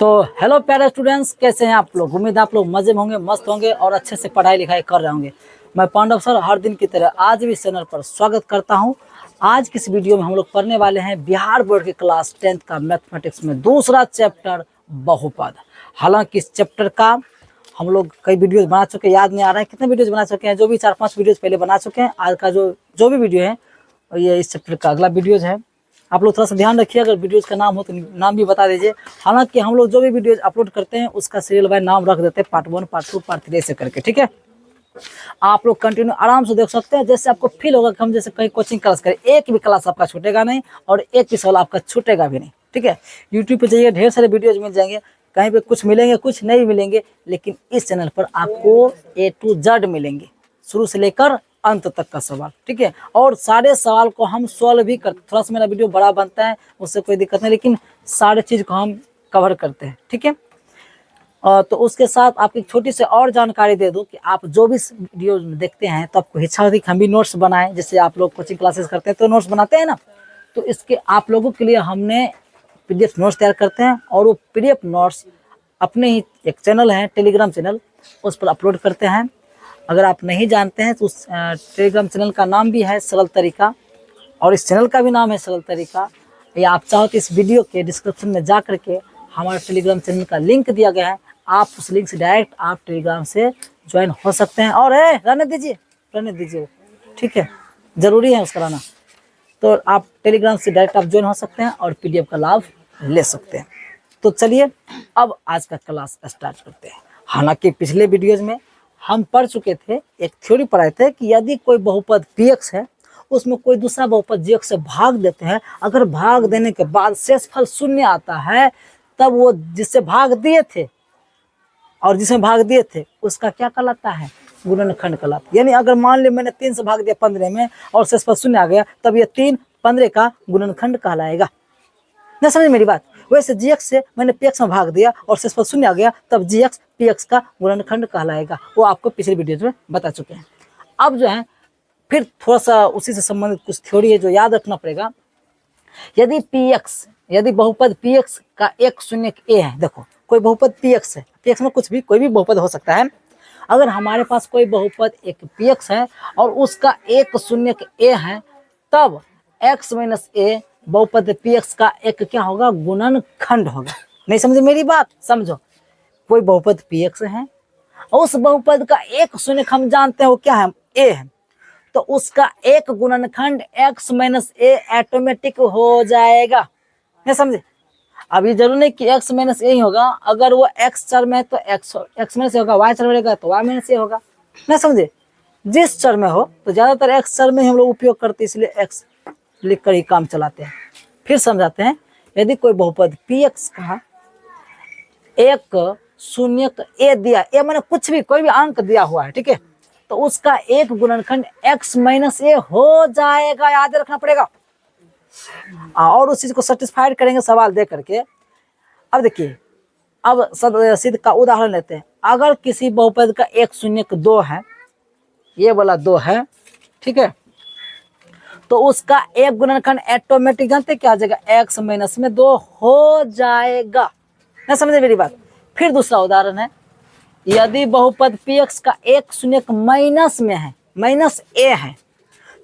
तो हेलो प्यारे स्टूडेंट्स, कैसे हैं आप लोग। उम्मीद है आप लोग मजे में होंगे, मस्त होंगे और अच्छे से पढ़ाई लिखाई कर रहे होंगे। मैं पांडव सर हर दिन की तरह आज भी इस चैनल पर स्वागत करता हूं। आज की इस वीडियो में हम लोग पढ़ने वाले हैं बिहार बोर्ड के क्लास 10th का मैथमेटिक्स में दूसरा चैप्टर बहुपद। हालांकि इस चैप्टर का हम लोग कई वीडियोज बना चुके हैं, याद नहीं आ रहा है कितने वीडियोज बना चुके हैं, जो भी 4-5 वीडियोज पहले बना चुके हैं। आज का जो भी वीडियो है ये इस चैप्टर का अगला वीडियोज है। आप लोग थोड़ा सा ध्यान रखिए, अगर वीडियोज़ का नाम हो तो नाम भी बता दीजिए। हालांकि हम लोग जो भी वीडियोज़ अपलोड करते हैं उसका सीरियल बाय नाम रख देते हैं, पार्ट 1, पार्ट 2, पार्ट 3 ऐसे करके, ठीक है। आप लोग कंटिन्यू आराम से देख सकते हैं, जैसे आपको फील होगा कि हम जैसे कहीं कोचिंग क्लास करें। एक भी क्लास आपका छूटेगा नहीं और एक भी सवाल आपका छूटेगा भी नहीं, ठीक है। यूट्यूब पर जाइए, ढेर सारे वीडियोज़ मिल जाएंगे, कहीं पे कुछ मिलेंगे कुछ नहीं मिलेंगे, लेकिन इस चैनल पर आपको A to Z मिलेंगे, शुरू से लेकर अंत तक का सवाल, ठीक है। और सारे सवाल को हम सॉल्व भी करते। थोड़ा सा मेरा वीडियो बड़ा बनता है, उससे कोई दिक्कत नहीं, लेकिन सारे चीज़ को हम कवर करते हैं, ठीक है। तो उसके साथ आपकी छोटी सी और जानकारी दे दूं कि आप जो भी वीडियो देखते हैं तो आपको इच्छा होती है कि हम भी नोट्स बनाएं। जैसे आप लोग कोचिंग क्लासेस करते हैं तो नोट्स बनाते हैं ना, तो इसके आप लोगों के लिए हमने PDF नोट्स तैयार करते हैं और वो PDF नोट्स अपने ही एक चैनल है, टेलीग्राम चैनल, उस पर अपलोड करते हैं। अगर आप नहीं जानते हैं तो उस टेलीग्राम चैनल का नाम भी है सरल तरीका और इस चैनल का भी नाम है सरल तरीका। या आप चाहो तो इस वीडियो के डिस्क्रिप्शन में जा करके हमारे टेलीग्राम चैनल का लिंक दिया गया है, आप उस लिंक से डायरेक्ट आप टेलीग्राम से ज्वाइन हो सकते हैं। और रहने दीजिए, ठीक है, ज़रूरी है उसका रहना। तो आप टेलीग्राम से डायरेक्ट आप ज्वाइन हो सकते हैं और PDF का लाभ ले सकते हैं। तो चलिए अब आज का क्लास स्टार्ट करते हैं। हालांकि पिछले वीडियोज़ में हम पढ़ चुके थे, एक थ्योरी पढ़ाए थे कि यदि कोई बहुपद Px है, उसमें कोई दूसरा बहुपद Gx से भाग देते हैं, अगर भाग देने के बाद शेषफल 0 आता है, तब वो जिससे भाग दिए थे और जिसमें भाग दिए थे उसका क्या कहलाता है, गुणनखंड कहलाता है। यानी अगर मान ली मैंने 3 से भाग दिया 15 में और शेषफल 0 आ गया, तब ये 3 15 का गुणनखंड कहलाएगा। ना समझ मेरी बात। वैसे Gx से मैंने Px में भाग दिया और शेषफल 0 आ गया, तब Gx Px का गुणनखंड कहलाएगा। वो आपको पिछले वीडियो में बता चुके हैं। अब जो है फिर थोड़ा सा उसी से संबंधित कुछ थ्योरी है जो याद रखना पड़ेगा। यदि बहुपद Px का एक शून्यक A है, देखो कोई बहुपद Px है, Px में कुछ भी कोई भी बहुपद हो सकता है। अगर हमारे पास कोई बहुपद एक Px है और उसका एक शून्यक A है, तब x माइनस A बहुपद Px का एक क्या होगा, गुणनखंड होगा। नहीं समझे मेरी बात, समझो। कोई बहुपद Px है और उस बहुपद का एक शून्यक हम जानते हैं वो क्या है, A है, तो उसका एक गुणनखंड x माइनस A ऑटोमेटिक हो जाएगा। नहीं समझे। अब ये जरूर नहीं कि x माइनस A ही होगा, अगर वो x चर में है तो x माइनस A होगा, y चर में रहेगा तो y माइनस A होगा। नहीं समझे। जिस चर में हो तो ज्यादातर x चर में हम लोग उपयोग करते हैं, इसलिए x लिख कर ही काम चलाते हैं। फिर समझाते हैं। यदि कोई बहुपद Px का एक शून्यक A दिया, A मैंने कुछ भी कोई भी अंक दिया हुआ है, ठीक है, तो उसका एक गुणनखंड x माइनस A हो जाएगा, याद रखना पड़ेगा। और उस चीज को सेटिस्फाइड करेंगे सवाल दे करके। अब देखिए, अब सिद्ध का उदाहरण लेते हैं। अगर किसी बहुपद का एक शून्यक 2 है, ये वाला 2 है, ठीक है, तो उसका एक गुणनखंड ऑटोमेटिक जानते क्या आ जाएगा, x माइनस में 2 हो जाएगा। ना समझे मेरी बात। फिर दूसरा उदाहरण है, यदि बहुपद Px का एक शून्यक माइनस में है, माइनस A है,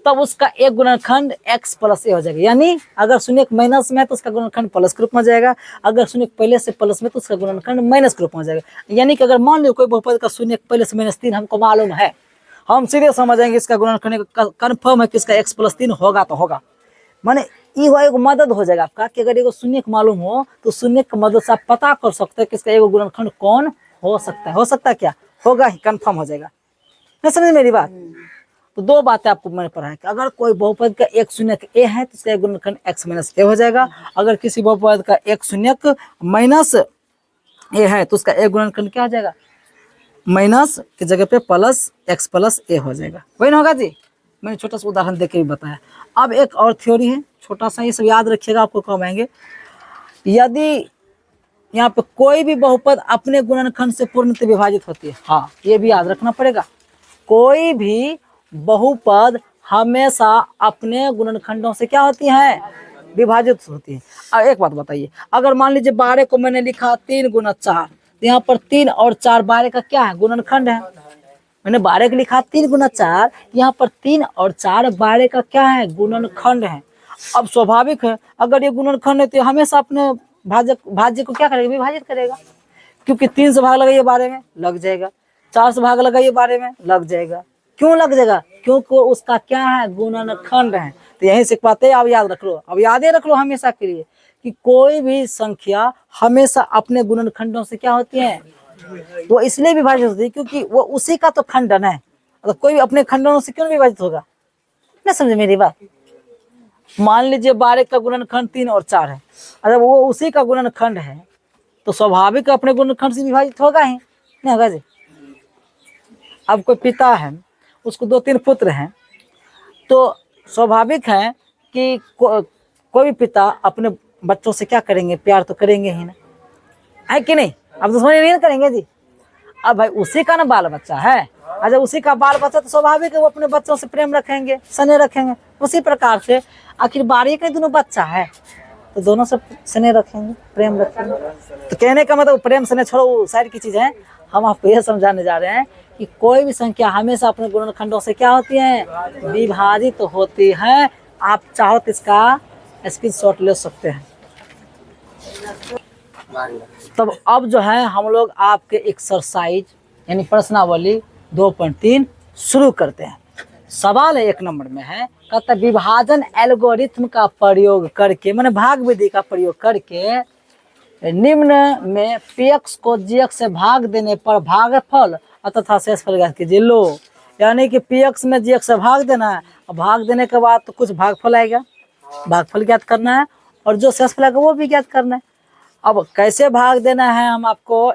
तब उसका एक गुणनखंड x प्लस A हो जाएगा। यानी अगर शून्यक माइनस में है तो उसका गुणनखंड प्लस के रूप में हो जाएगा, अगर शून्यक पहले से प्लस में तो उसका गुणनखंड माइनस के रूप में हो जाएगा। यानी कि अगर मान लो कोई बहुपद का शून्यक पहले से -3 हमको मालूम है, हम सीधे समझ जाएंगे इसका गुणनखंड कन्फर्म है कि इसका x + 3 होगा तो होगा। माने ये एक मदद हो जाएगा आपका कि अगर एगो शून्यक मालूम हो तो शून्यक की मदद से आप पता कर सकते हैं कि इसका एगो गुणनखंड कौन हो सकता है। हो सकता है क्या, होगा ही, कन्फर्म हो जाएगा। नहीं समझ मेरी बात। तो 2 बातें आपको मैंने पढ़ाया कि अगर कोई बहुपद का एक शून्यक A है तो इसका गुणनखंड x माइनस A हो जाएगा। अगर किसी बहुपद का एक शून्यक माइनस A है तो उसका एक गुणनखंड क्या हो जाएगा, माइनस की जगह पे प्लस x प्लस A हो जाएगा। वही ना होगा जी। मैंने छोटा सा उदाहरण देके भी बताया। अब एक और थ्योरी है, छोटा सा, ये सब याद रखिएगा, आपको काम आएंगे। यदि यहाँ पे कोई भी बहुपद अपने गुणनखंड से पूर्णतः विभाजित होती है, हाँ ये भी याद रखना पड़ेगा। कोई भी बहुपद हमेशा अपने गुणनखंडों से क्या होती है, विभाजित होती है। अब एक बात बताइए, अगर मान लीजिए 12 को मैंने लिखा 3 गुना 4, तो यहाँ पर 3 और 4 12 का क्या है, गुणनखंड है। मैंने 12 को लिखा 3 गुना 4, यहाँ पर 3 और 4 12 का क्या है, गुणनखंड है। अब स्वाभाविक है, अगर ये गुणनखंड है तो हमेशा अपने भाज्य को क्या करेगा, विभाजित करेगा, क्योंकि 3 से भाग लगाइए 12 में लग जाएगा, 4 से भाग लगाइए 12 में लग जाएगा। क्यों लग जाएगा, क्योंकि उसका क्या है, गुणनखंड है। तो यही सीख पाते हैं, आप याद रख लो, अब याद रख लो हमेशा के लिए कि कोई भी संख्या हमेशा अपने गुणनखंडों से क्या होती है, वो इसलिए विभाजित होती है क्योंकि वो उसी का तो खंडन है। अगर कोई भी अपने खंडनों से क्यों विभाजित होगा, नहीं समझे मेरी बात। मान लीजिए 12 का गुणनखंड 3 और 4 है, अगर वो उसी का गुणनखंड है तो स्वाभाविक अपने गुणनखंड से विभाजित होगा ही, नहीं होगा जी। अब कोई पिता है, उसको 2-3 पुत्र हैं, तो स्वाभाविक है कि कोई भी पिता अपने बच्चों से क्या करेंगे, प्यार तो करेंगे ही ना, है कि नहीं। अब दुश्मनी नहीं करेंगे जी। अब भाई उसी का ना बाल बच्चा है, अगर उसी का बाल बच्चा तो स्वाभाविक है वो अपने बच्चों से प्रेम रखेंगे, स्नेह रखेंगे। उसी प्रकार से आखिर 12 के दोनों बच्चा है तो दोनों से स्नेह रखेंगे, प्रेम रखेंगे। तो कहने का मतलब प्रेम स्नेह छोड़ो, साइड की चीज है, हम आपको यह समझाने जा रहे हैं कि कोई भी संख्या हमेशा अपने गुणनखंडों से क्या होती है, विभाजित तो होती है। आप चाहो तो इसका स्क्रीनशॉट ले सकते हैं। तब अब जो है हम लोग आपके एक्सरसाइज यानी प्रश्नावली 2.3 शुरू करते हैं। सवाल 1 नंबर में है, कहता विभाजन एल्गोरिथम का प्रयोग करके, मैंने भाग विधि का प्रयोग करके निम्न में px को gx से भाग देने पर भागफल तथा शेषफल ज्ञात कीजिए। लो, यानी कि px में gx से भाग देना है, और भाग देने के बाद तो कुछ भागफल आएगा, भागफल ज्ञात करना है, और जो शेषफल आएगा वो भी ज्ञात करना है। अब कैसे भाग देना है हम आपको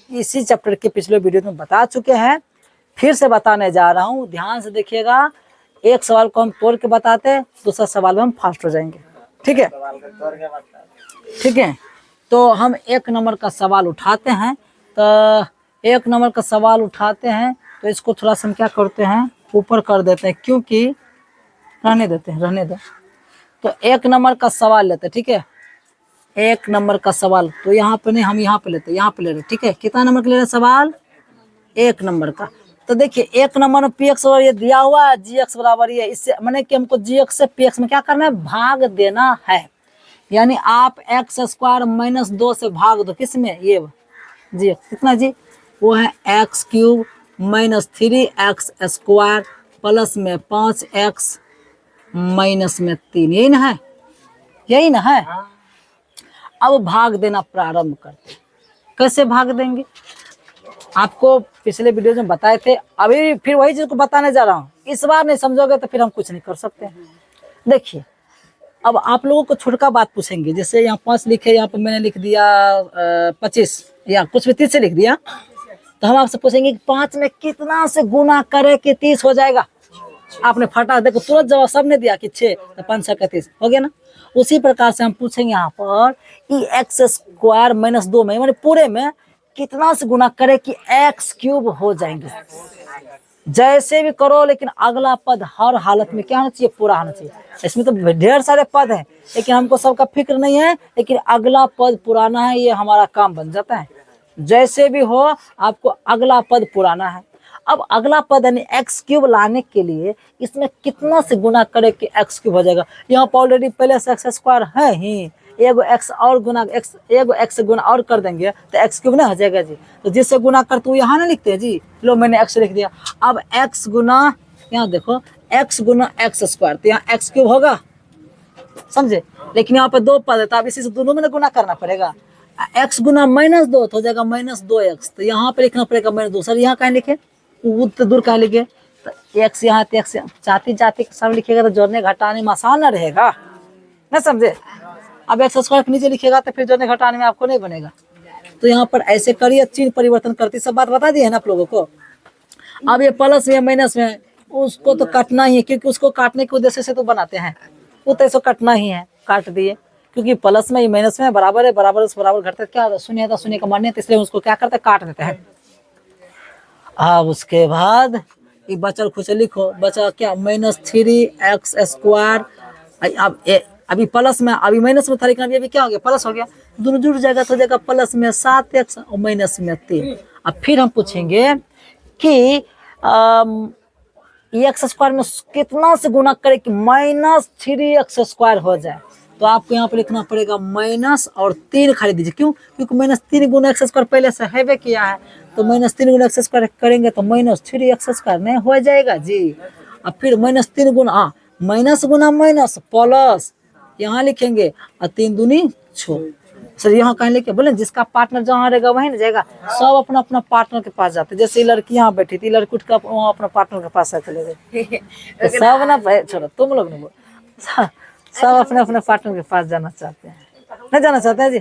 इसी चैप्टर के पिछले वीडियो में बता चुके हैं, फिर से बताने जा रहा हूँ, ध्यान से देखिएगा। एक सवाल को हम तोड़ के बताते हैं, दूसरा सवाल में हम फास्ट हो जाएंगे, ठीक है, ठीक है। तो हम 1 नंबर का सवाल उठाते हैं। तो 1 नंबर का सवाल उठाते हैं तो इसको थोड़ा सा हम क्या करते हैं, ऊपर कर देते हैं, क्योंकि रहने देते हैं, रहने दो। तो 1 नंबर का सवाल लेते हैं, ठीक है, 1 नंबर का सवाल। तो यहाँ पे नहीं, हम यहाँ पे लेते हैं, यहाँ पे ले रहे, ठीक है। कितना नंबर का ले रहे सवाल, 1 नंबर का। तो देखिए 1 नंबर में px बराबर ये दिया हुआ है, gx बराबर ये, इससे मैंने कि हमको gx से px में क्या करना है, भाग देना है। यानी आप x² - 2 से भाग दो, किसमें, ये जी कितना जी, वो है x³ - 3x² प्लस में 5x माइनस में 3, यही ना है, यही ना है। अब भाग देना प्रारंभ करते हैं। कैसे भाग देंगे, आपको पिछले वीडियो में बताए थे, अभी फिर वही चीज को बताने जा रहा हूँ। इस बार नहीं समझोगे तो फिर हम कुछ नहीं कर सकते। देखिए अब आप लोगों को छोटका बात पूछेंगे, जैसे यहाँ 5 लिखे, यहाँ पर मैंने लिख दिया 25 या कुछ भी 30 से लिख दिया, तो हम आपसे पूछेंगे कि 5 में कितना से गुना करे कि 30 हो जाएगा। आपने फटा देखो तुरंत जवाब सबने दिया कि 6, तो 5 6 30 हो गया ना। उसी प्रकार से हम पूछेंगे यहाँ पर x² - 2 में, मैंने पूरे में कितना से गुना करे कि x³ हो जाएंगे। जैसे भी करो, लेकिन अगला पद हर हालत में क्या होना चाहिए, पूरा होना चाहिए। इसमें तो ढेर सारे पद हैं, लेकिन हमको सबका फिक्र नहीं है, लेकिन अगला पद पुराना है, ये हमारा काम बन जाता है। जैसे भी हो आपको अगला पद पुराना है। अब अगला पद यानी x³ लाने के लिए इसमें कितना से गुना करे कि x³ हो जाएगा। यहाँ पर ऑलरेडी पहले से x² है ही, एगो x और गुना x, एगो x गुना और कर देंगे तो x³ ना हो जाएगा जी। तो जिससे गुना करते हुए यहाँ ना लिखते हैं जी, लो मैंने x लिख दिया। अब x गुना, यहाँ देखो x गुना x², तो यहाँ x³ होगा, समझे। लेकिन यहाँ पे 2 पद है, तो अब इसी से दोनों में गुना करना पड़ेगा। x गुना -2 तो हो जाएगा -2x, तो यहाँ पे लिखना पड़ेगा -2। सर यहाँ कहीं लिखे, तो दूर कहीं लिखे, तो x यहाँ x जाती जाती सब लिखेगा तो जोड़ने घटाने में आसान ना रहेगा, ना समझे। अब x² के नीचे लिखेगा तो फिर जोड़ने घटाने में आपको नहीं बनेगा। तो यहाँ पर ऐसे करिए, चिन्ह परिवर्तन करती, सब बात बता दी है ना आप लोगों को। अब ये प्लस में माइनस में उसको तो काटना ही है, क्योंकि उसको काटने के उद्देश्य से तो बनाते हैं, वो तो ऐसा काटना ही है, काट दिए। क्योंकि प्लस में माइनस में बराबर है, बराबर उस बराबर घटते, क्या शून्य था शून्य का मान्य, तो इसलिए उसको क्या करते हैं, काट देते हैं। अब उसके बाद बचल खुच लिखो, बचा क्या -3x²। अब अभी प्लस में, अभी माइनस में था, लेकिन अभी क्या हो गया, प्लस हो गया, दोनों जुड़ जाएगा तो हो जाएगा प्लस में 7x और माइनस में 3। अब फिर हम पूछेंगे कि एक्स स्क्वायर में कितना से गुना करे कि -3x² हो जाए, तो आपको यहाँ पे लिखना पड़ेगा माइनस और 3 खाली दीजिए। क्यों? क्योंकि -3 गुना x² पहले से हैवे किया है, तो -3 गुना x² करेंगे तो -3x² नहीं हो जाएगा जी। अब फिर -3 गुना, हाँ, माइनस गुना माइनस प्लस यहाँ लिखेंगे और 3 दूनी 6। सर यहाँ कहीं लिखे बोले जिसका पार्टनर जहाँ रहेगा वहीं ना जाएगा, सब अपना अपना पार्टनर के पास जाते। जैसे लड़की यहाँ बैठी थी, लड़की उठ कर वहाँ अपना पार्टनर के पास चले गए। तो सब ना छोड़ो, तुम लोग नहीं बोल, सब अपने अपने पार्टनर के पास जाना चाहते हैं, नहीं जाना चाहते हैं जी।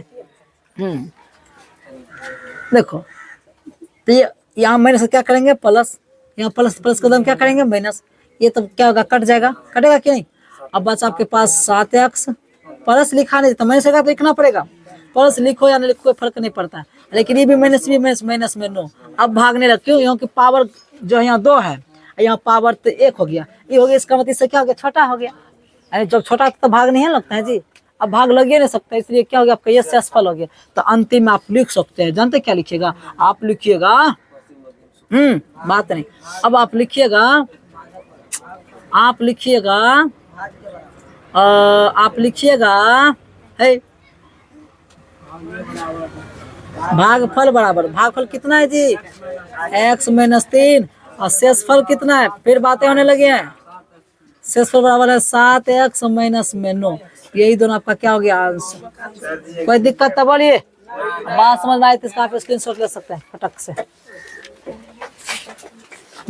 देखो तो ये यहाँ माइनस क्या करेंगे प्लस, यहाँ प्लस प्लस कदम क्या करेंगे माइनस, ये तो क्या होगा कट जाएगा, कटेगा कि नहीं। अब बस आपके पास 7x, प्लस लिखा नहीं तो माइनस का तो लिखना पड़ेगा, प्लस लिखो या नहीं लिखो कोई फर्क नहीं पड़ता, लेकिन ये भी माइनस माइनस में 9। अब भागने लग, क्यों? यहाँ की पावर जो है यहाँ 2 है, यहाँ पावर तो 1 हो गया, ये हो गया, इसका मतलब इससे क्या हो गया, छोटा हो गया। अरे जब छोटा तो भाग नहीं लगता है जी, अब भाग लगे नहीं सकता, इसलिए क्या हो गया आपका ये शेषफल हो गया। तो अंतिम में आप लिख सकते हैं, जानते क्या लिखिएगा, आप लिखिएगा बात नहीं, अब आप लिखिएगा है भागफल बराबर, भागफल कितना है जी x - 3 और शेषफल कितना है, फिर बातें होने लगे हैं। शेषफल बराबर है 7x - 9, यही दोनों आपका क्या हो गया आंसर। कोई दिक्कत तो बोलिए, बात समझ में आई तो इसका आप स्क्रीनशॉट ले सकते हैं फटक से।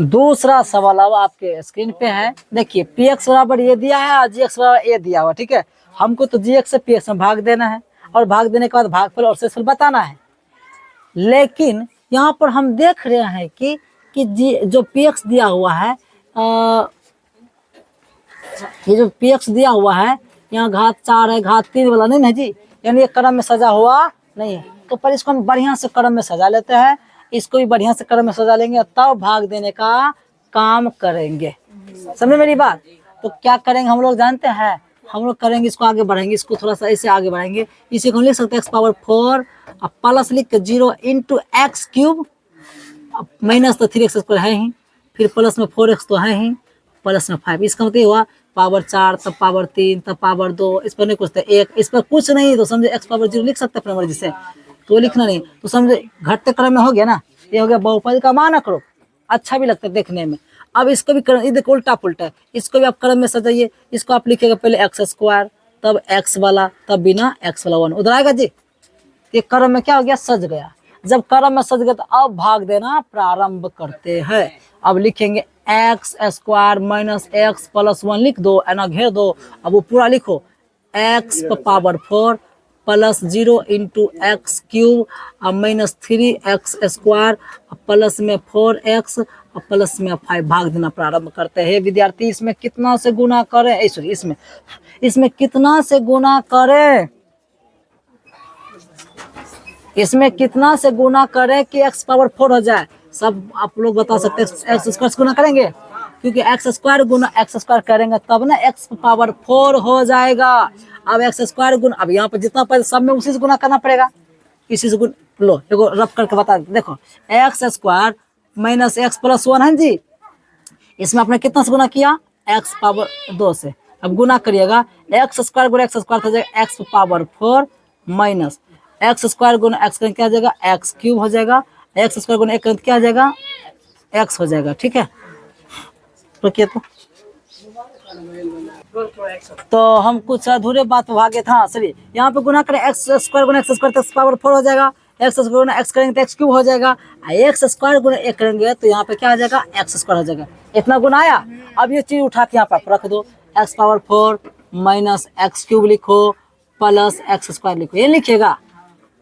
दूसरा सवाल अब आपके स्क्रीन पे है, देखिए px बराबर ये दिया है और gx बराबर ये दिया हुआ, ठीक है। हमको तो gx से px में भाग देना है और भाग देने के बाद भागफल और शेषफल बताना है। लेकिन यहाँ पर हम देख रहे हैं कि जो px दिया हुआ है, ये जो px दिया हुआ है यहाँ घात 4 है, घात 3 वाला नहीं है जी, यानी ये क्रम में सजा हुआ नहीं है। तो पर इसको हम बढ़िया से क्रम में सजा लेते हैं, इसको भी बढ़िया से क्रम में सजा लेंगे, तब भाग देने का काम करेंगे। समझे मेरी बात? तो क्या करेंगे हम लोग जानते हैं, हम लोग करेंगे इसको आगे बढ़ाएंगे, इसको थोड़ा सा ऐसे आगे बढ़ाएंगे, इसी को हम लिख सकते हैं x⁴ और प्लस लिख के 0 × x³ माइनस तो 3x² है ही, फिर प्लस में 4x तो है ही, प्लस में 5। इसका मतलब हुआ पावर 4 तब पावर 3 तब पावर 2, इस पर नहीं कुछ 1, इस पर कुछ नहीं तो समझे x⁴ लिख सकते अपने मर्जी से, तो लिखना नहीं तो समझे घटते क्रम में हो गया ना, ये हो गया बहुपद का मान करो, अच्छा भी लगता है देखने में। अब इसको भी क्रम, ये देखो उल्टा पुल्टा, इसको भी आप क्रम में सजाइए, इसको आप लिखिएगा पहले x² तब x वाला तब बिना x वाला 1 उधर आएगा जी, ये क्रम में क्या हो गया सज गया। जब क्रम में सज गया तो अब भाग देना प्रारंभ करते हैं। अब लिखेंगे x² - x + 1 लिख दो, एना घेर दो, अब वो पूरा लिखो x⁴ plus 0 × x³ minus 3x² plus में 4x और प्लस में 5 भाग देना प्रारंभ करते हैं। विद्यार्थी इसमें कितना से गुना करें, सॉरी इसमें कितना से गुना करें, इसमें कितना से गुना करें कि x⁴ हो जाए, सब आप लोग बता सकते हैं। x² से गुना करेंगे, क्योंकि x² गुना x² करेंगे तब ना x⁴ हो जाएगा। अब x² गुना, अब यहाँ पर जितना पहले सब में उसी से गुना करना पड़ेगा, इसी से गुना लो, देखो रफ करके बता देखो x² - x + 1 है जी, इसमें आपने कितना से गुना किया x⁴ से। अब गुना करिएगा x² गुना x² हो जाएगा x⁴ माइनस x² गुना x क्या हो जाएगा x³ हो जाएगा, x² गुना 1 क्या हो जाएगा x हो जाएगा, ठीक है। रुकिए तो हम कुछ अधूरे बात भागे था, चलिए यहाँ पे गुना करें x² गुना x² तो x⁴ हो जाएगा, x² गुना x करेंगे तो x³ हो जाएगा, x² गुना 1 करेंगे तो यहाँ पे क्या हो जाएगा x² हो जाएगा। इतना गुना आया, अब ये चीज उठा के यहाँ पे रख दो, x⁴ माइनस x³ लिखो प्लस x² लिखो, ये लिखिएगा।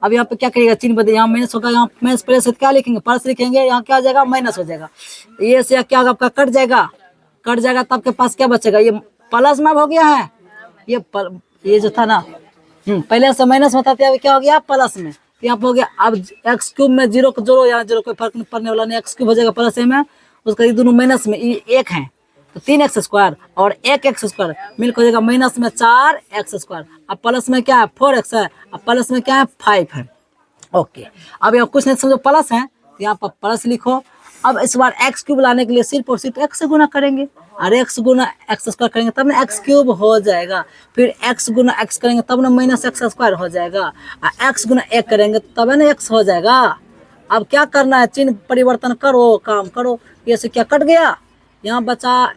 अब यहाँ पे क्या करिएगा चिन्ह बदले, यहाँ माइनस होगा, यहाँ माइनस प्लस से क्या लिखेंगे प्लस लिखेंगे, यहाँ क्या आ जाएगा माइनस हो जाएगा, ये से क्या होगा आपका कट जाएगा, तब के पास क्या बचेगा, ये प्लस में हो गया है, ये जो था ना पहले से माइनस में था, क्या हो गया प्लस में, यहाँ पे हो गया। अब x³ में 0 को जोड़ो, यहाँ 0 कोई फर्क नहीं पड़ने वाला नहीं, x³ हो जाएगा प्लस में, उसका ये दोनों माइनस में ये 1 है तो 3x² और 1x² मिलकर हो जाएगा माइनस में 4x²। अब प्लस में क्या है 4x है, अब प्लस में क्या है 5 है। ओके, अब यहाँ कुछ नहीं समझो प्लस है तो यहाँ पर प्लस लिखो। अब इस बार x³ लाने के लिए सिर्फ और सिर्फ x से गुना करेंगे, और x गुना x² करेंगे तब ना x³ हो जाएगा, फिर x गुना x करेंगे तब ना -x² हो जाएगा, और x गुना 1 करेंगे तब ना x हो जाएगा। अब क्या करना है, चिन्ह परिवर्तन करो, काम करो। ये से क्या कट गया, यहाँ बचा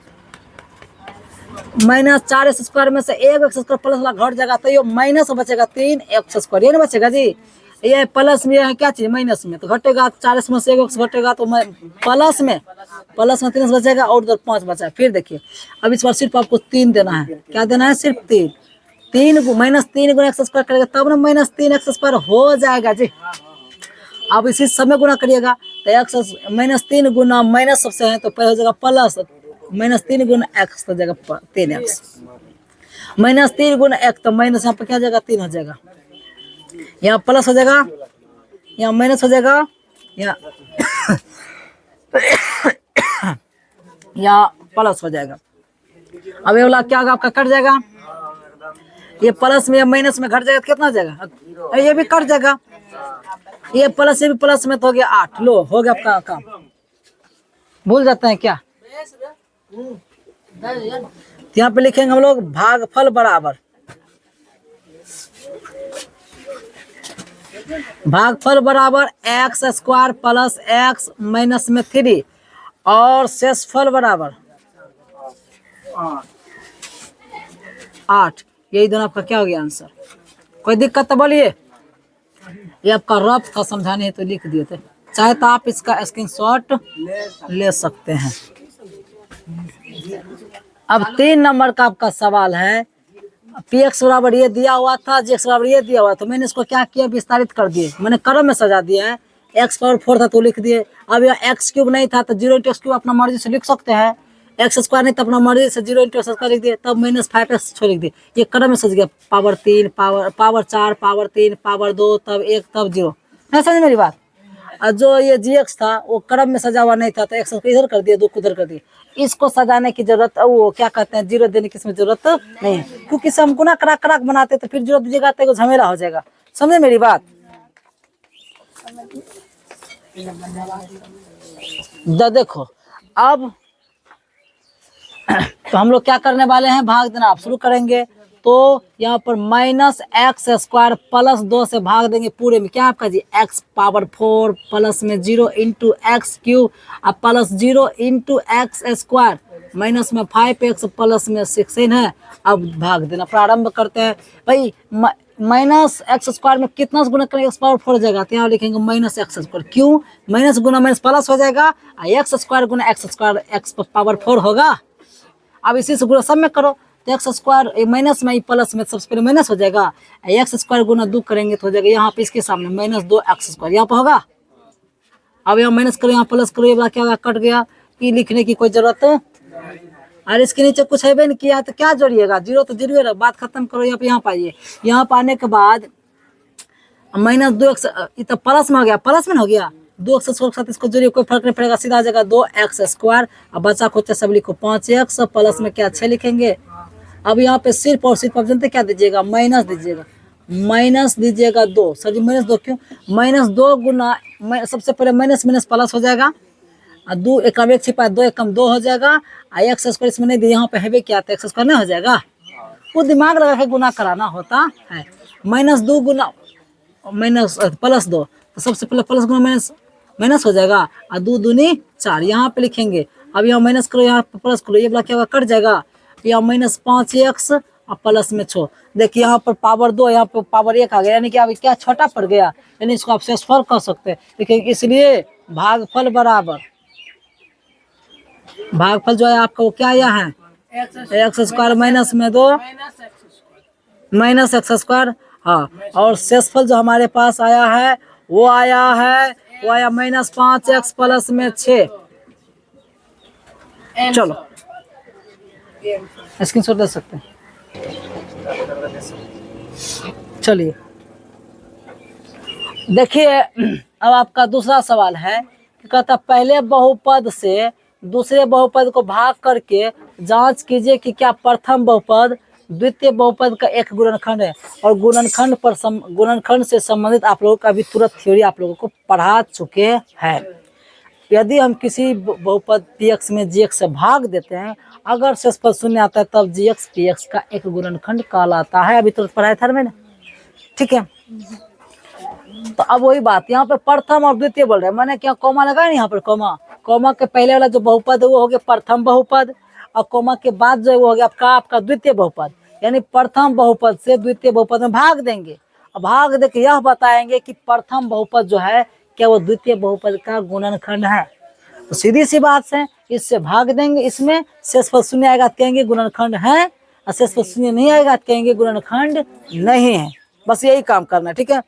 -4x² में से 1x² प्लस वाला घट जाएगा तो ये माइनस बचेगा 3x², ये ना बचेगा जी। ये प्लस में है क्या चीज माइनस में, तो घटेगा 4x में से 1x घटेगा तो प्लस में 3 बचेगा और उधर 5 बचा है। फिर देखिए अब इस बार सिर्फ आपको 3 देना है, क्या देना है सिर्फ 3। -3 गुना x² करेगा तब ना -3x² हो जाएगा जी। अब इसी समय गुना करिएगा तो -3 गुना माइनस सबसे है तो पहले हो जाएगा प्लस, -3 गुना x हो जाएगा 3x, -3 गुना 1 तो माइनस यहाँ पर क्या हो जाएगा 3 हो जाएगा, यहाँ प्लस हो जाएगा, यहाँ माइनस हो जाएगा, यहाँ यहाँ प्लस हो जाएगा। अब ये वाला क्या होगा आपका कट जाएगा, ये प्लस में या माइनस में घट जाएगा तो कितना हो जाएगा, ये भी कट जाएगा, ये प्लस ये भी प्लस में तो हो गया 8। लो हो गया आपका काम। भूल जाते हैं क्या, यहाँ पे लिखेंगे हम लोग भागफल बराबर, भागफल बराबर x² प्लस x माइनस में 3 और शेषफल बराबर 8। यही दोनों आपका क्या हो गया आंसर। कोई दिक्कत तो बोलिए, ये आपका रफ था समझाने है तो लिख दिए थे, चाहे तो आप इसका स्क्रीनशॉट ले सकते हैं। अब 3 नंबर का आपका सवाल है, px बराबर ये दिया हुआ था, gx बराबर ये दिया हुआ, तो मैंने इसको क्या किया विस्तारित कर दिए, मैंने क्रम में सजा दिया है। x⁴ था तो लिख दिए। अब यहाँ x³ नहीं था तो 0 × x³ अपना मर्जी से लिख सकते हैं, x² नहीं तो अपना मर्जी से 0 × x² लिख दिए, तब -5x लिख दिए। ये क्रम में सज गया, पावर 3 पावर 4 पावर 3 पावर 2 तब 1 तब 0। नहीं समझ मेरी बात। और जो ये gx था वो क्रम में सजा हुआ नहीं था तो x इधर कर दिए 2 को उधर कर दिए। इसको सजाने की जरूरत, वो क्या कहते हैं 0 देने की इसमें जरूरत नहीं है, क्योंकि इसे हम गुना कराक बनाते तो फिर 0 दीजिएगा तो झमेला हो जाएगा। समझे मेरी बात। देखो अब तो हम लोग क्या करने वाले हैं, भाग देना आप शुरू करेंगे। तो यहाँ पर -x² प्लस 2 से भाग देंगे पूरे में, क्या आपका जी x⁴ प्लस में 0 × x³ और प्लस 0 × x² माइनस में 5x प्लस में 16 है। अब भाग देना प्रारंभ करते हैं भाई। -x² में कितना गुना करेंगे x⁴ हो जाएगा, तो यहाँ लिखेंगे -x²। क्यों, माइनस गुना माइनस प्लस हो जाएगा, x² गुना x² x⁴ होगा। अब इसी से गुना सब में करो तो x² माइनस में प्लस में सबसे पहले माइनस हो जाएगा, x² गुना 2 करेंगे तो हो जाएगा यहाँ पे इसके सामने -2x² यहाँ पर होगा। अब यहाँ माइनस करो यहाँ प्लस करो, ये क्या होगा कट गया, कि लिखने की कोई जरूरत और इसके नीचे कुछ है भी नहीं किया तो क्या जोड़िएगा, 0 तो 0 है, बात खत्म करो। यहाँ पे आइए, यहाँ पर आने के बाद -2x ये तो प्लस में हो गया, प्लस में हो गया 2x² के साथ इसको जोड़िए, कोई फर्क नहीं पड़ेगा, सीधा आ जाएगा 2x²। अब बचा खोचा सब लिखो 5x प्लस में क्या 6 लिखेंगे। अब यहाँ पे सिर्फ और सिर्फ आप जानते क्या दीजिएगा, माइनस दीजिएगा, माइनस दीजिएगा 2। सर जी -2 क्यों, -2 गुना सबसे पहले माइनस माइनस प्लस हो जाएगा, 2 एकम 1 छिपा 2 एकम 2 हो जाएगा, x² इसमें नहीं दिए, यहाँ पे है क्या तो x² नहीं हो जाएगा, वो दिमाग लगा के गुना कराना होता है। -2 गुना माइनस प्लस 2 तो सबसे पहले प्लस गुना माइनस माइनस हो जाएगा, और 2 दूनी 4 यहाँ पे लिखेंगे। अब यहाँ माइनस करो यहाँ पे प्लस करो, ये वाला क्या होगा कट जाएगा, यहाँ -5x और प्लस में 6। देखिए यहाँ पर पावर 2 यहाँ पर पावर 1 आ गया, यानी कि अब क्या छोटा पड़ गया, यानी इसको आप शेषफल कर सकते हैं। देखिए इसलिए भागफल बराबर, भागफल जो है आपका वो क्या आया है x² माइनस में 2 -x²। हाँ, और शेषफल जो हमारे पास आया है वो आया -5x प्लस में 6। चलो स्क्रीनशॉट ले सकते हैं। चलिए देखिए अब आपका दूसरा सवाल है, कहता पहले बहुपद से दूसरे बहुपद को भाग करके जांच कीजिए कि क्या प्रथम बहुपद द्वितीय बहुपद का एक गुणनखंड है। और गुणनखंड से संबंधित आप लोगों का भी तुरंत थ्योरी आप लोगों को पढ़ा चुके हैं। यदि हम किसी बहुपद px में gx से भाग देते हैं, अगर शेषफल शून्य आता है तब gx px का एक गुणनखंड कहलाता है। अभी तुरंत पढ़ाया था मैंने, ठीक है। तो अब वही बात, यहाँ पे प्रथम और द्वितीय बोल रहे हैं, मैंने क्या कॉमा लगाया यहाँ पर, कॉमा के पहले वाला जो बहुपद है वो हो गया प्रथम बहुपद, और कॉमा के बाद जो है वो हो गया आपका द्वितीय बहुपद। यानी प्रथम बहुपद से द्वितीय बहुपद में भाग देंगे। अब भाग दे के यह बताएंगे कि प्रथम बहुपद जो है क्या वो द्वितीय बहुपद का गुणनखंड है। तो सीधी सी बात है, इससे भाग देंगे, इसमें शेषफल शून्य आएगा तो कहेंगे गुणनखंड है, और शेषफल शून्य नहीं आएगा तो कहेंगे गुणनखंड नहीं है। बस यही काम करना है, ठीक है।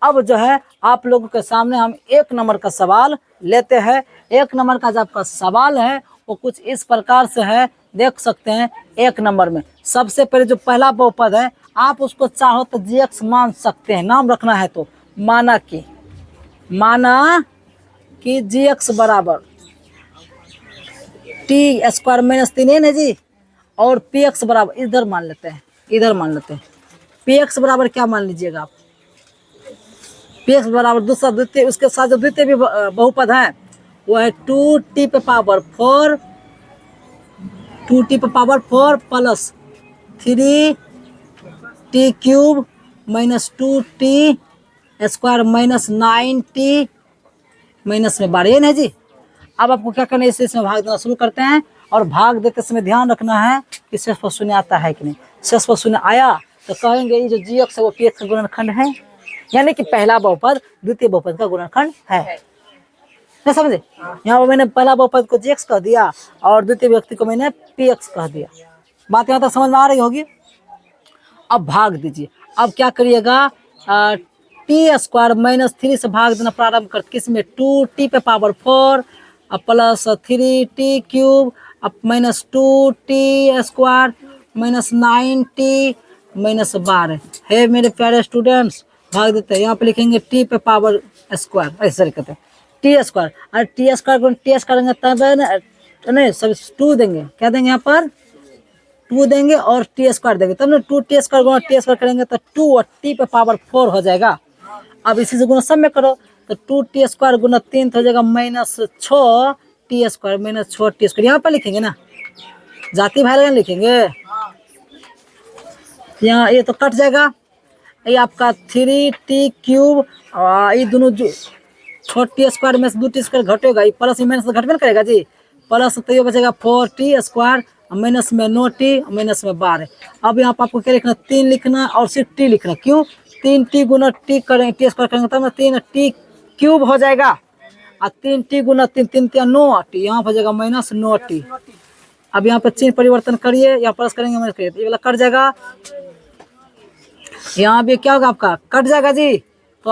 अब जो है आप लोगों के सामने हम 1 नंबर का सवाल लेते हैं। 1 नंबर का जो आपका सवाल है वो कुछ इस प्रकार से है, देख सकते हैं। 1 नंबर में सबसे पहले जो पहला बहुपद है, आप उसको चाहो तो gx मान सकते हैं, नाम रखना है तो माना कि gx बराबर t स्क्वायर माइनस 3n है जी, और px बराबर इधर मान लेते हैं, px बराबर क्या मान लीजिएगा आप, px बराबर दूसरा द्वितीय, उसके साथ जो द्वितीय भी बहुपद है वो है 2t पे power 4 plus 3t cube minus 2t square minus 9t minus में 12 है जी। अब आपको क्या करना है, इसमें भाग देना शुरू करते हैं, और भाग देते समय ध्यान रखना है कि शेषफल शून्य आता है कि नहीं। शेषफल शून्य आया तो कहेंगे ये जो gx है वो px का गुणनखंड है, यानी कि पहला बहुपद द्वितीय बहुपद का गुणनखंड है। नहीं समझे? यहाँ पर मैंने पहला बहुपद को gx कह दिया और द्वितीय व्यक्ति को मैंने px कह दिया। बात यहाँ तक समझ में आ रही होगी। अब भाग दीजिए। अब क्या करिएगा, t स्क्वायर माइनस 3 से भाग देना प्रारंभ कर, किसमें 2t पे power 4 plus 3t cube minus 2t square minus 9t minus 12 है। मेरे प्यारे स्टूडेंट्स, भाग देते हैं। यहाँ पे लिखेंगे t पे पावर स्क्वायर, ऐसे कहते हैं टी स्क्वायर, और टी स्क्वायर देंगे तब नहीं सब 2 देंगे, क्या देंगे यहाँ पर 2 देंगे और टी स्क्वायर देंगे, तब ना 2t स्क्वायर गुणा टी स्क्वायर करेंगे तो 2 और t पे पावर 4 हो जाएगा। अब इसी से गुणा सब में करो तो 2t स्क्वायर गुना 3 हो जाएगा minus 6t square minus 6t square. यहाँ पर लिखेंगे ना, जाति भाई लिखेंगे, यहाँ ये तो कट जाएगा, ये आपका 3t क्यूब और ये दोनों जो छोटी स्क्वायर में से 2t स्क्वायर घटेगा, ये प्लस माइनस तो घटबे करेगा जी, प्लस तो ये बचेगा 4t स्क्वायर माइनस में 9t माइनस में 12। अब यहाँ पर आपको क्या लिखना, 3 लिखना और सिर्फ t लिखना। क्यों? 3t गुना t करेंगे, टी स्क्वायर करेंगे तब ना 3t क्यूब हो जाएगा, और 3t गुना 3 9t, यहाँ हो जाएगा माइनस 9t। अब यहाँ पर चिन्ह परिवर्तन करिए, या प्लस करेंगे माइनस करिए, ये वाला कट जाएगा, यहाँ भी क्या होगा आपका कट जाएगा जी। तो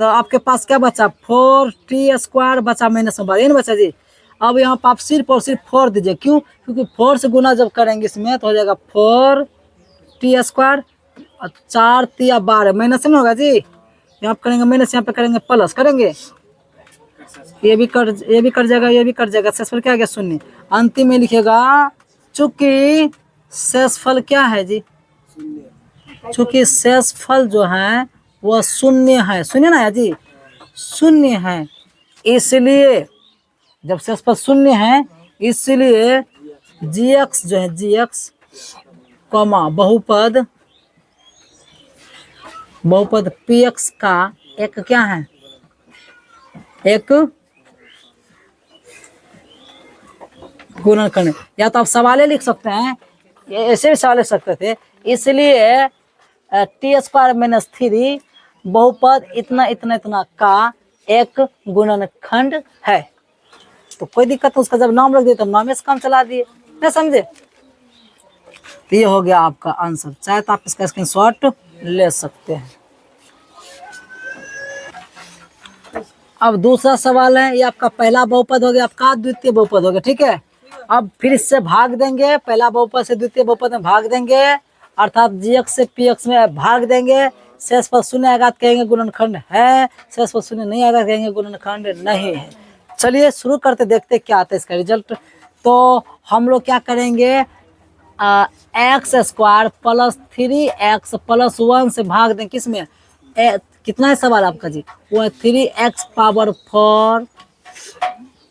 आपके पास क्या बचा, 4t स्क्वायर बचा माइनस में 12 बचा जी। अब यहाँ पर आप सिर्फ और सिर्फ 4 दीजिए। क्यों? क्योंकि 4 से गुना जब करेंगे इसमें तो हो जाएगा 4t स्क्वायर और 4t 12 माइनस में होगा जी। यहाँ पे करेंगे माइनस, यहाँ पे करेंगे प्लस, करेंगे ये भी कट जाएगा, ये भी कट जाएगा। शेषफल क्या आ गया, शून्य। अंतिम में लिखेगा चूंकि शेषफल क्या है जी, चूंकि शेषफल जो है वह शून्य है, शून्य ना है जी, शून्य है, इसलिए जब शेषफल शून्य है इसलिए gx जो है gx कॉमा बहुपद px का एक क्या है, एक गुणनखंड। या तो आप सवाले लिख सकते हैं, ऐसे भी सवाल लिख सकते थे, इसलिए t स्क्वायर माइनस 3 बहुपद इतना इतना इतना का एक गुणनखंड है। तो कोई दिक्कत नहीं, उसका जब नाम रख दिए तो नाम से काम चला दिए, नहीं समझे। तो ये हो गया आपका आंसर, चाहे तो आप इसका स्क्रीनशॉट ले सकते हैं। अब दूसरा सवाल है, ये आपका पहला बहुपद हो गया, आपका द्वितीय बहुपद हो गया, ठीक है। अब फिर इससे भाग देंगे, पहला बहुपद से द्वितीय बहुपद में भाग देंगे, अर्थात gx से px में भाग देंगे। शेषफल शून्य आएगा तो कहेंगे गुणनखंड है, शेषफल शून्य नहीं आएगा तो कहेंगे गुणनखंड नहीं है। चलिए शुरू करते, देखते क्या आता है इसका रिजल्ट। तो हम लोग क्या करेंगे, x square plus 3x plus 1 से भाग दें किस में, कितना है सवाल आपका जी, वो है 3x power 4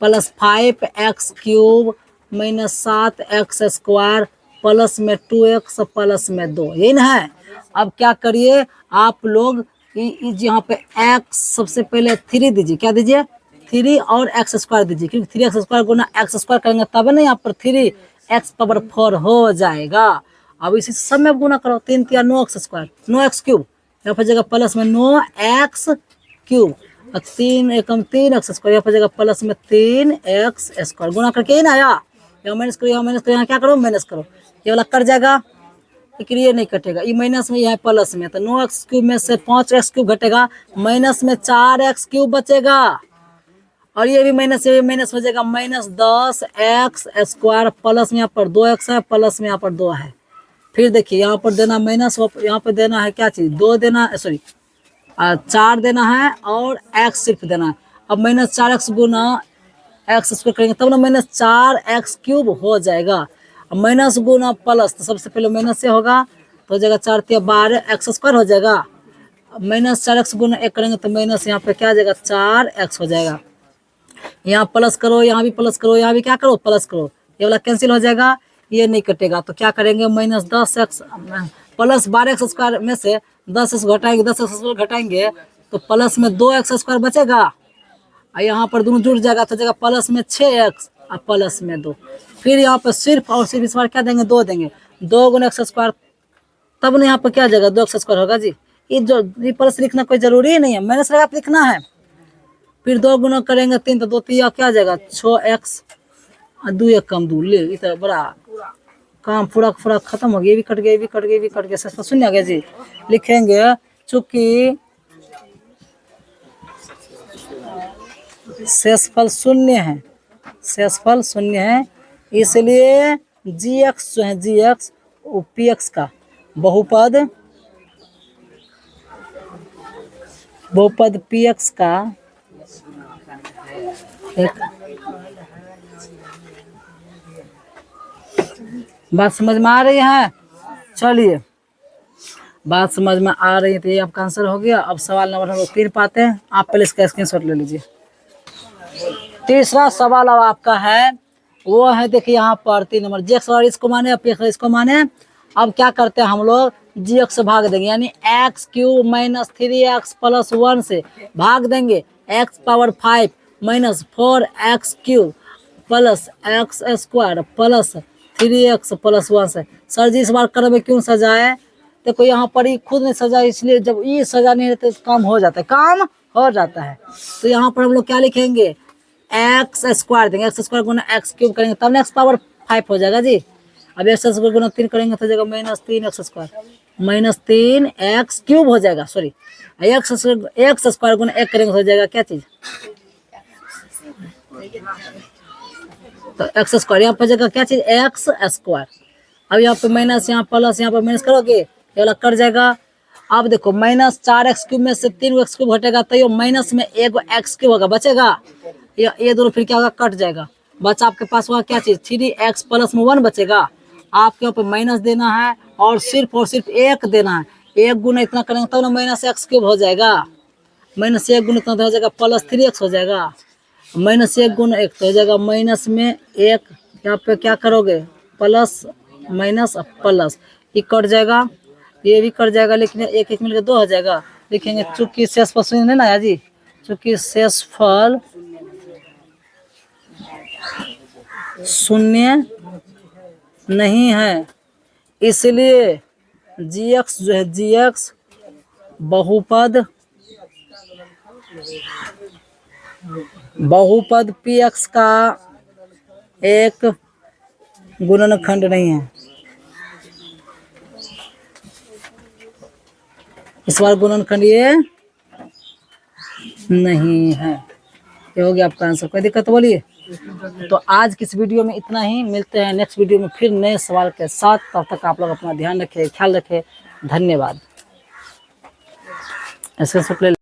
plus 5x cube minus 7x square plus में 2x प्लस में 2, यही ना है। अब क्या करिए आप लोग, यहाँ पे x सबसे पहले 3 दीजिए, क्या दीजिए 3 और x स्क्वायर दीजिए, क्योंकि 3x स्क्वायर गुना x स्क्वायर करेंगे तब ना यहाँ पर 3x पावर 4 हो जाएगा। अब इसी सब में गुना करो, 3 3 9x स्क्वायर 9x क्यूब, यहाँ पर जगह प्लस में 9x क्यूब और 3 एकम 3x स्क्वायर, यहाँ पर जगह प्लस में 3x स्क्वायर, गुना करके ही ना आया, यहाँ माइनस करो, यहाँ माइनस करो, यहाँ क्या करो माइनस करो, ये वाला कट जाएगा, लेकिन ये नहीं कटेगा, ये माइनस में, यह है प्लस में, तो 9x क्यूब में से 5x क्यूब घटेगा, माइनस में 4x क्यूब बचेगा, और ये भी माइनस, ये भी माइनस हो जाएगा, माइनस 10x स्क्वायर प्लस में यहाँ पर 2x है, प्लस में यहाँ पर 2 है। फिर देखिए यहाँ पर देना माइनस, यहाँ पर देना है क्या चीज़, 2 देना है, सॉरी 4 देना है और x सिर्फ देना है। अब माइनस 4x गुना x स्क्वायर करेंगे तब ना माइनस 4x क्यूब हो जाएगा। अब माइनस गुना प्लस, तो सबसे पहले माइनस से होगा, तो हो जाएगा 4 3 12x स्क्वायर हो जाएगा। अब माइनस 4x गुना 1 करेंगे तो माइनस यहाँ पे क्या आ जाएगा 4x हो जाएगा। यहाँ प्लस करो, यहाँ भी प्लस करो, यहाँ भी क्या करो प्लस करो, ये वाला कैंसिल हो जाएगा, ये नहीं कटेगा, तो क्या करेंगे minus 10x plus 12x square में से 10x घटाएंगे, 10x स्क्वायर घटाएंगे तो प्लस में 2x स्क्वायर बचेगा, और यहाँ पर दोनों जुड़ जाएगा तो जगह प्लस में 6x और प्लस में 2। फिर यहाँ पर सिर्फ और सिर्फ इस बार क्या देंगे 2 देंगे, 2 गुना x स्क्वायर, तब ना यहाँ पर क्या जाएगा 2x स्क्वायर होगा जी। ये जो ये प्लस लिखना कोई जरूरी ही नहीं है, माइनस लगा लिखना है। फिर 2 गुना करेंगे 3 तो 2 3 क्या जाएगा 6x और 2 1 कम 2, ले इतना बड़ा काम पूरा पूरा खत्म हो गया, ये भी कट गया, ये भी कट गया, ये भी कट गया, शेषफल शून्य आ गया जी। लिखेंगे चूंकि शेषफल शून्य है, शेषफल शून्य है, इसलिए gx जो है gx वो px का बहुपद px का एक बात समझ में आ रही है। चलिए बात समझ में आ रही है तो ये आपका आंसर हो गया। अब सवाल नंबर हम लोग 3 पाते हैं, आप पहले इसका स्क्रीनशॉट ले लीजिए। तीसरा सवाल अब आपका है वो है, देखिए यहाँ पर 3 नंबर gx और इसको माने, px इसको माने। अब क्या करते हैं हम लोग gx से भाग देंगे, यानी x cube minus 3x plus 1 से भाग देंगे x power 5 minus 4x cube plus x square plus 3x plus 1 से। सर जी इस बार कर में क्यों सजाए, देखो यहाँ पर ही खुद ने सजा, इसलिए जब ये सजा नहीं रहते तो काम हो जाता है, काम हो जाता है। तो यहाँ पर हम लोग क्या लिखेंगे एक्स स्क्वायर देंगे, एक्स स्क्वायर गुना एक्स क्यूब करेंगे तब ना एक्स पावर 5 हो जाएगा जी। अब एक्स स्क्वायर गुना 3 करेंगे तो जगह minus 3x square minus 3x cube हो जाएगा, सॉरी एक्स स्क्वायर गुना 1 करेंगे तो हो जाएगा क्या चीज, तो एक्स स्क्वायर, यहाँ पर जगह क्या चीज एक्स स्क्वायर। अब यहाँ पे माइनस, यहाँ प्लस, यहाँ पर माइनस करोगे ये वाला कट जाएगा। अब देखो माइनस 4x क्यूब में से 3x क्यूब घटेगा तो ये माइनस में 1x क्यूब होगा बचेगा, ये दोनों फिर क्या होगा कट जाएगा, बचा आपके पास हुआ क्या चीज 3x प्लस में 1 बचेगा। आपके यहाँ पे माइनस देना है और सिर्फ 1 देना है, 1 गुना इतना करेंगे तब ना माइनस x क्यूब हो जाएगा, माइनस 1 गुना इतना हो जाएगा प्लस 3x हो जाएगा, माइनस 1 गुना 1 तो हो जाएगा माइनस में 1, यहाँ पे क्या करोगे प्लस माइनस प्लस, ये कट जाएगा, ये भी कट जाएगा, लेकिन 1 1 मिलकर 2 हो जाएगा। लिखेंगे चूंकि शेषफल शून्य नहीं ना जी, चूंकि शेषफल शून्य नहीं है इसलिए gx जो है gx बहुपद px का एक गुणनखंड नहीं है। इस बार गुणनखंड ये नहीं है। ये हो गया आपका आंसर, कोई दिक्कत बोलिए। तो आज की इस वीडियो में इतना ही, मिलते हैं नेक्स्ट वीडियो में फिर नए सवाल के साथ। तब तक आप लोग अपना ध्यान रखें, ख्याल रखें, धन्यवाद। ऐसे